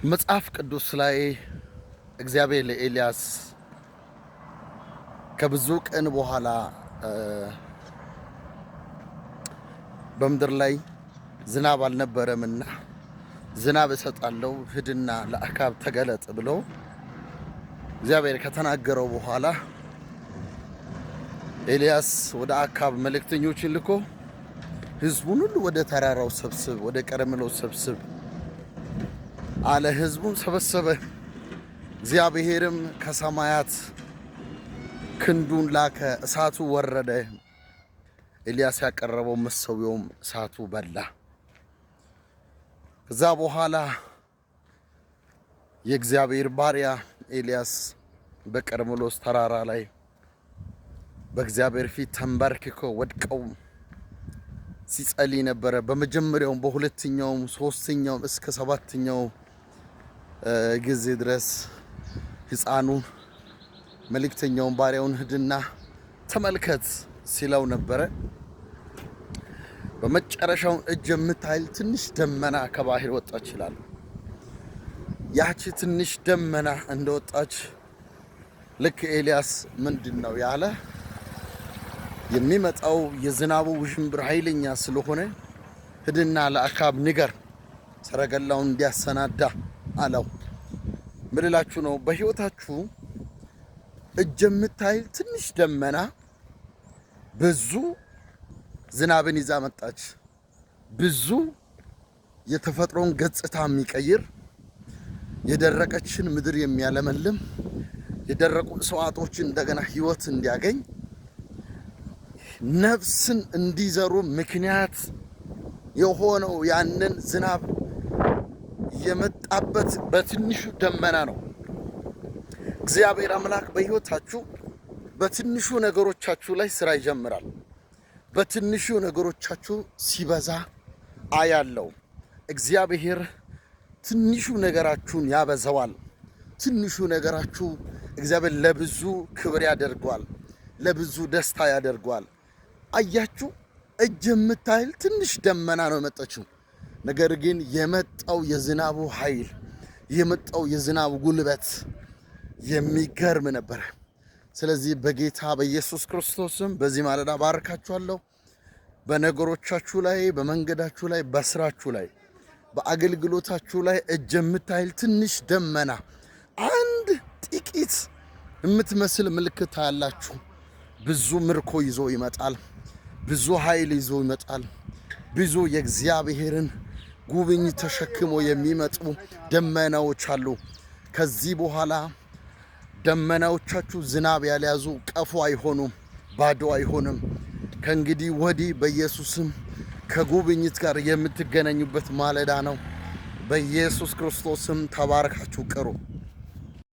መጽሐፍ ቅዱስ ላይ እግዚአብሔር ለኤልያስ ከብዙ ቀን በኋላ በምድር ላይ ዝናብ አልነበረምና ዝናብ እሰጣለሁ ሂድና ለአካብ ተገለጥ ብሎ እግዚአብሔር ከተናገረው በኋላ ኤልያስ ወደ አካብ መልእክተኞችን ልኮ ሕዝቡን ሁሉ ወደ ተራራው ሰብስብ፣ ወደ ቀርሜሎስ ሰብስብ አለ። ሕዝቡን ሰበሰበ። እግዚአብሔርም ከሰማያት ክንዱን ላከ፣ እሳቱ ወረደ። ኤልያስ ያቀረበው መሰዊያውም እሳቱ በላ። ከዛ በኋላ የእግዚአብሔር ባሪያ ኤልያስ በቀርሜሎስ ተራራ ላይ በእግዚአብሔር ፊት ተንበርክኮ ወድቀው ሲጸልይ ነበረ። በመጀመሪያውም በሁለተኛውም ሶስተኛውም እስከ ሰባተኛው ጊዜ ድረስ ሕፃኑን መልእክተኛውን ባሪያውን ሂድና ተመልከት ሲለው ነበረ። በመጨረሻው እጅ የምታይል ትንሽ ደመና ከባህር ወጣች ይላል። ያቺ ትንሽ ደመና እንደወጣች ልክ ኤልያስ ምንድነው ያለ የሚመጣው የዝናቡ ውሽንብር ኃይለኛ ስለሆነ ሂድና ለአካብ ንገር ሰረገላውን እንዲያሰናዳ አለው። ምን እላችሁ ነው? በህይወታችሁ እጅ የምታይል ትንሽ ደመና ብዙ ዝናብን ይዛ መጣች። ብዙ የተፈጥሮን ገጽታ የሚቀይር የደረቀችን ምድር የሚያለመልም የደረቁ እጽዋቶችን እንደገና ህይወት እንዲያገኝ ነፍስን እንዲዘሩ ምክንያት የሆነው ያንን ዝናብ የመጣበት በትንሹ ደመና ነው። እግዚአብሔር አምላክ በህይወታችሁ በትንሹ ነገሮቻችሁ ላይ ስራ ይጀምራል። በትንሹ ነገሮቻችሁ ሲበዛ አያለው። እግዚአብሔር ትንሹ ነገራችሁን ያበዛዋል። ትንሹ ነገራችሁ እግዚአብሔር ለብዙ ክብር ያደርገዋል፣ ለብዙ ደስታ ያደርገዋል። አያችሁ፣ እጅ የምታይል ትንሽ ደመና ነው የመጣችው። ነገር ግን የመጣው የዝናቡ ኃይል የመጣው የዝናቡ ጉልበት የሚገርም ነበር። ስለዚህ በጌታ በኢየሱስ ክርስቶስም በዚህ ማለዳ ባርካችኋለሁ። በነገሮቻችሁ ላይ፣ በመንገዳችሁ ላይ፣ በስራችሁ ላይ፣ በአገልግሎታችሁ ላይ እጅ የምታይል ትንሽ ደመና አንድ ጥቂት የምትመስል ምልክት ያላችሁ ብዙ ምርኮ ይዞ ይመጣል። ብዙ ኃይል ይዞ ይመጣል። ብዙ የእግዚአብሔርን ጉብኝት ተሸክሞ የሚመጡ ደመናዎች አሉ። ከዚህ በኋላ ደመናዎቻችሁ ዝናብ ያልያዙ ቀፎ አይሆኑም፣ ባዶ አይሆንም። ከእንግዲህ ወዲህ በኢየሱስም ከጉብኝት ጋር የምትገናኙበት ማለዳ ነው። በኢየሱስ ክርስቶስም ተባረካችሁ ቅሩ።